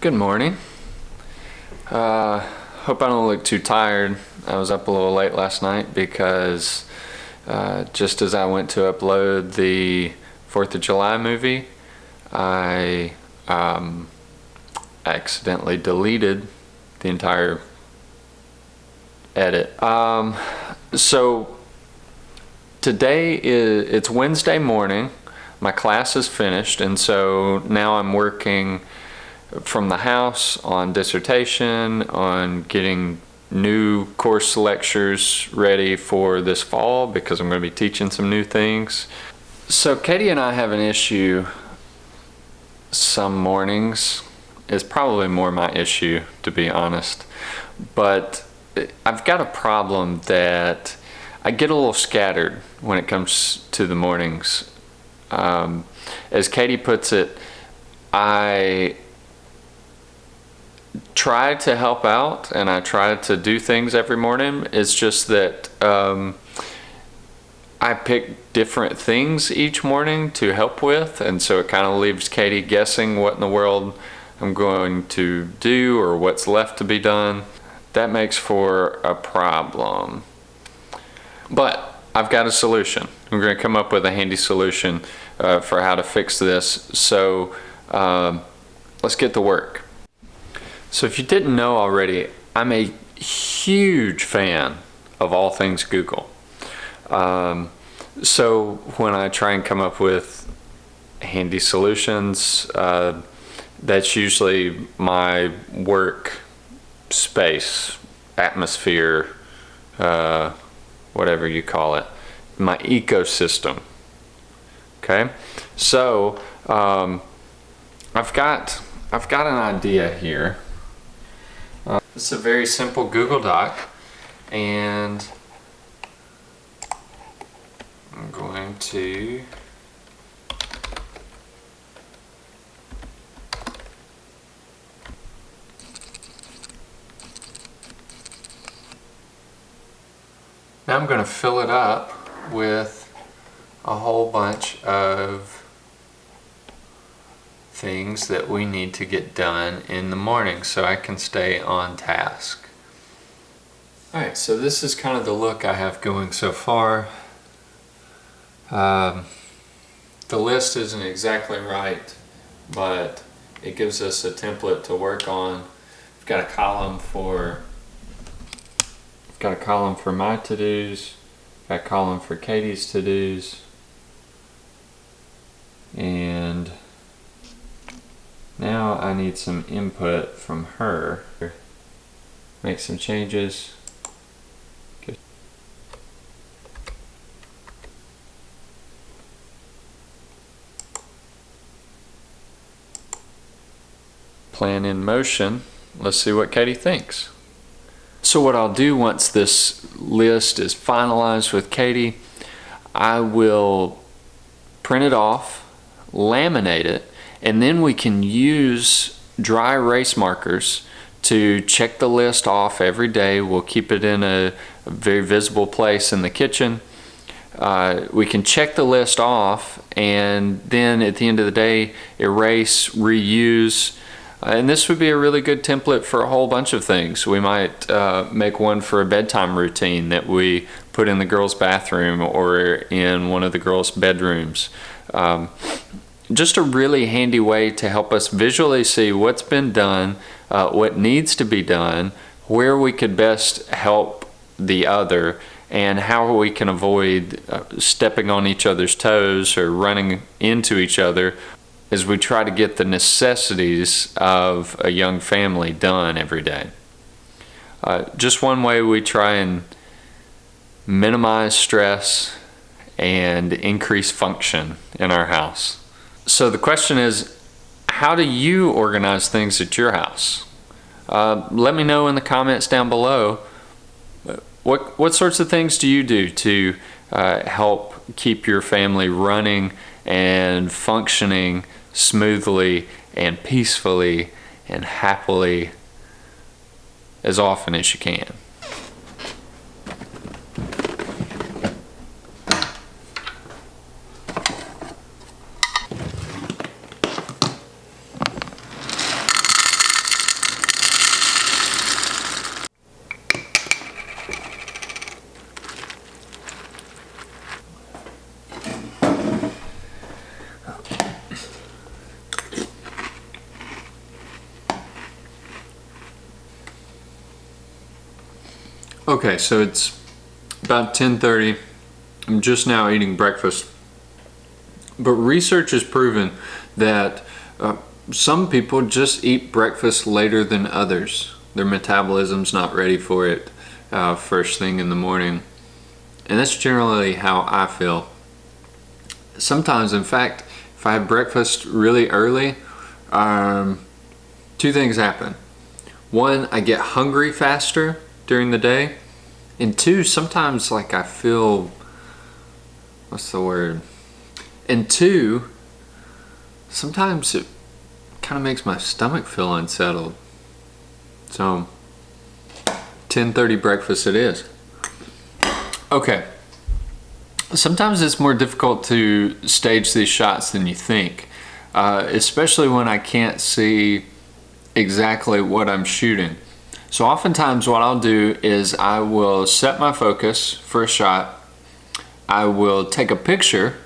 Good morning. Hope I don't look too tired. I was up a little late last night because just as I went to upload the 4th of July movie, I accidentally deleted the entire edit. So today it's Wednesday morning. My class is finished, and so now I'm working from the house on dissertation, on getting new course lectures ready for this fall because I'm going to be teaching some new things. So Katie and I have an issue some mornings. It's probably more my issue, to be honest. But I've got a problem that I get a little scattered when it comes to the mornings. As Katie puts it, I try to help out and I try to do things every morning. It's just that I pick different things each morning to help with, and so it kind of leaves Katie guessing what in the world I'm going to do or what's left to be done. That makes for a problem. But I've got a solution. I'm going to come up with a handy solution for how to fix this. So let's get to work. So if you didn't know already, I'm a huge fan of all things Google. So when I try and come up with handy solutions, that's usually my work space, atmosphere, whatever you call it, my ecosystem. Okay, so I've got an idea here. It's a very simple Google Doc, and I'm going to now I'm going to fill it up with a whole bunch of things that we need to get done in the morning so I can stay on task. Alright, so this is kind of the look I have going so far. The list isn't exactly right, but it gives us a template to work on. I've got a column for my to-dos, got a column for Katie's to-dos, and now I need some input from her. Make some changes. Plan in motion. Let's see what Katie thinks. So what I'll do once this list is finalized with Katie, I will print it off, laminate it, and then we can use dry erase markers to check the list off every day. We'll keep it in a very visible place in the kitchen. We can check the list off and then at the end of the day erase, reuse, and this would be a really good template for a whole bunch of things. We might make one for a bedtime routine that we put in the girls' bathroom or in one of the girls' bedrooms. Just a really handy way to help us visually see what's been done, what needs to be done, where we could best help the other, and how we can avoid stepping on each other's toes or running into each other as we try to get the necessities of a young family done every day. Just one way we try and minimize stress and increase function in our house. So the question is, how do you organize things at your house? Let me know in the comments down below. What sorts of things do you do to help keep your family running and functioning smoothly and peacefully and happily as often as you can? Okay, so it's about 10:30. I'm just now eating breakfast. But research has proven that some people just eat breakfast later than others. Their metabolism's not ready for it first thing in the morning. And that's generally how I feel. Sometimes, in fact, if I have breakfast really early, two things happen. One, I get hungry faster during the day. And two, sometimes like I feel, what's the word? And two, sometimes it kind of makes my stomach feel unsettled. So 10:30 breakfast it is. Okay. Sometimes it's more difficult to stage these shots than you think, especially when I can't see exactly what I'm shooting. So oftentimes what I'll do is I will set my focus for a shot. I will take a picture,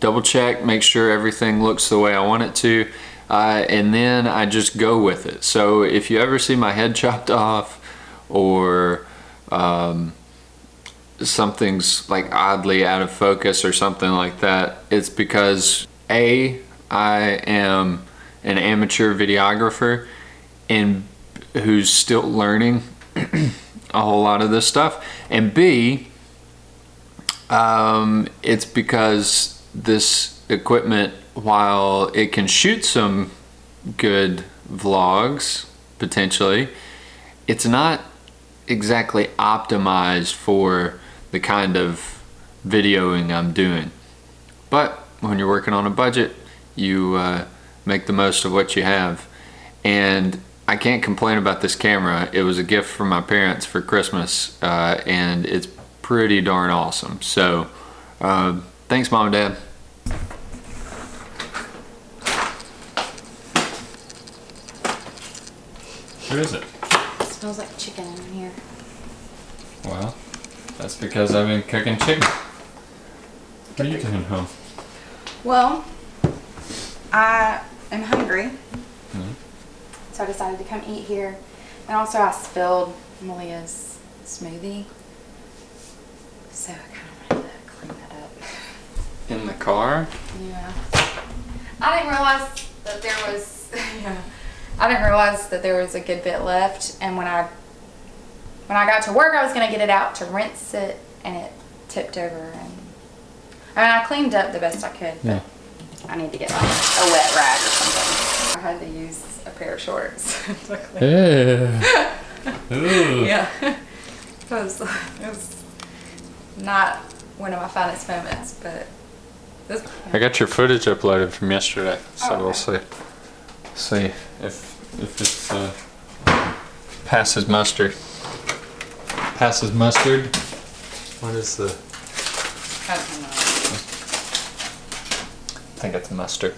double check, make sure everything looks the way I want it to, and then I just go with it. So if you ever see my head chopped off or something's like oddly out of focus or something like that, it's because A, I am an amateur videographer and who's still learning a whole lot of this stuff, and B, it's because this equipment, while it can shoot some good vlogs potentially, it's not exactly optimized for the kind of videoing I'm doing. But when you're working on a budget, you make the most of what you have. And I can't complain about this camera. It was a gift from my parents for Christmas, and it's pretty darn awesome. So thanks, Mom and Dad. What is it? It smells like chicken in here. Well, that's because I've been cooking chicken. What are you doing home? Well, I am hungry. So I decided to come eat here. And also I spilled Malia's smoothie. So I kind of wanted to clean that up. In the car? Yeah. I didn't realize that there was, I didn't realize that there was a good bit left. And when I got to work, I was going to get it out to rinse it, and it tipped over. And I cleaned up the best I could, but Yeah. I need to get like a wet rag or something. I had to use a pair of shorts. Yeah. Yeah. It was not one of my finest moments, but this. I got your footage uploaded from yesterday, so Okay. we'll see if it's passes mustard. Passes mustard. What is the? I don't know. I think it's mustard.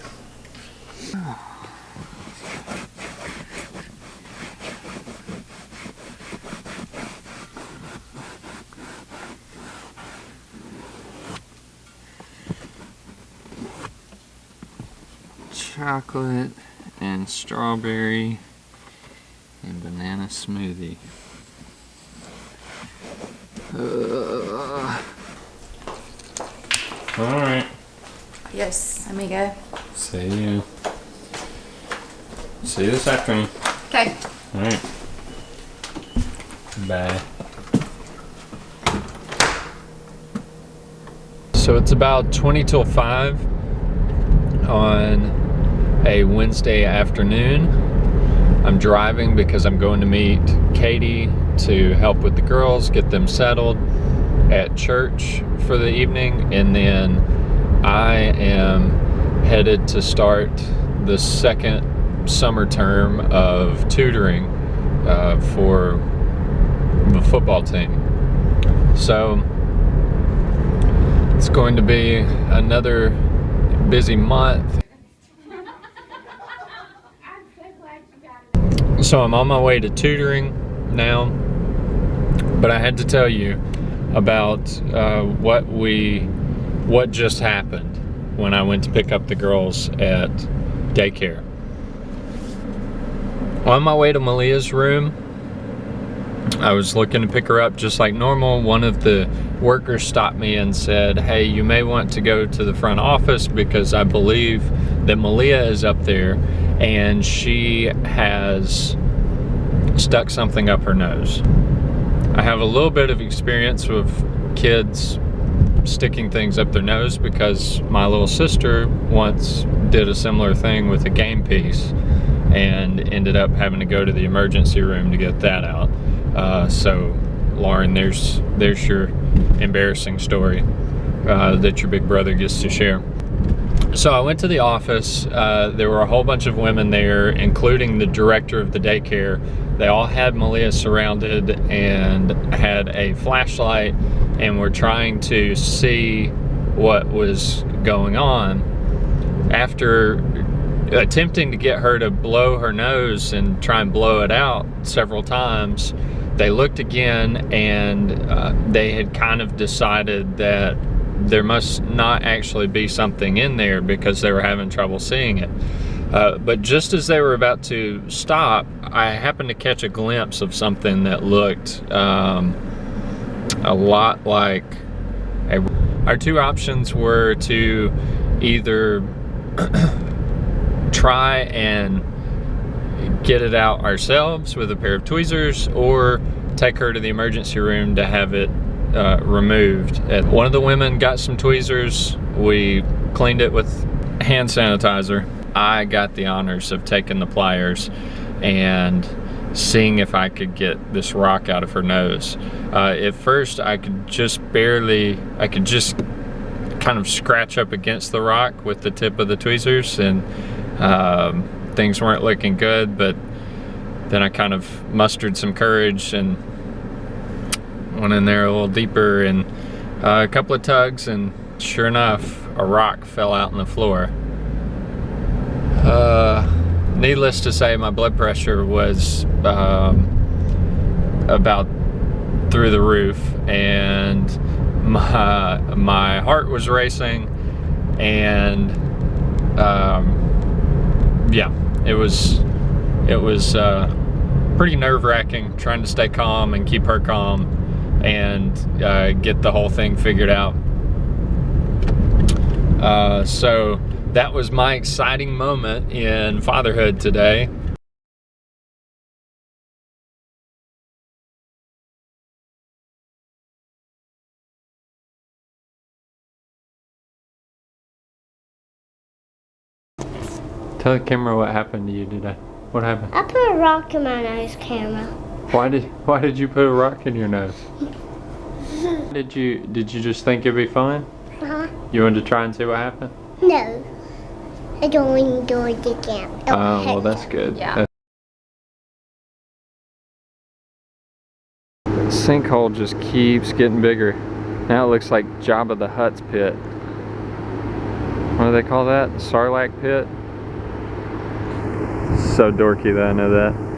Chocolate and strawberry and banana smoothie. All right. Yes, amigo. See you. See you this afternoon. Okay. All right. Bye. So it's about 20 till 5 on a Wednesday afternoon. I'm driving because I'm going to meet Katie to help with the girls, get them settled at church for the evening, and then I am headed to start the second summer term of tutoring for the football team. So it's going to be another busy month. So I'm on my way to tutoring now, but I had to tell you about what just happened when I went to pick up the girls at daycare. On my way to Malia's room, I was looking to pick her up just like normal. One of the workers stopped me and said, hey, you may want to go to the front office because I believe that Malia is up there and she has stuck something up her nose. I have a little bit of experience with kids sticking things up their nose because my little sister once did a similar thing with a game piece and ended up having to go to the emergency room to get that out. So Lauren, there's your embarrassing story that your big brother gets to share. So I went to the office. There were a whole bunch of women there, including the director of the daycare. They all had Malia surrounded and had a flashlight and were trying to see what was going on. After attempting to get her to blow her nose and try and blow it out several times, they looked again and they had kind of decided that there must not actually be something in there because they were having trouble seeing it. But just as they were about to stop, I happened to catch a glimpse of something that looked a lot like our two options were to either try and get it out ourselves with a pair of tweezers or take her to the emergency room to have it removed. And one of the women got some tweezers. We cleaned it with hand sanitizer. I got the honors of taking the pliers and seeing if I could get this rock out of her nose. At first I could just kind of scratch up against the rock with the tip of the tweezers, and things weren't looking good, but then I kind of mustered some courage and went in there a little deeper, and a couple of tugs, and sure enough, a rock fell out on the floor. Needless to say, my blood pressure was about through the roof, and my heart was racing, and yeah, it was pretty nerve-wracking trying to stay calm and keep her calm and get the whole thing figured out. So that was my exciting moment in fatherhood today. Tell the camera what happened to you today. What happened? I put a rock in my nose, camera. Why did you put a rock in your nose? Did you just think it'd be fun? Uh-huh. You wanted to try and see what happened? No. I don't want to do it again. Oh, well, that's good. Yeah. The sinkhole just keeps getting bigger. Now it looks like Jabba the Hutt's pit. What do they call that? Sarlacc pit? So dorky that I know that.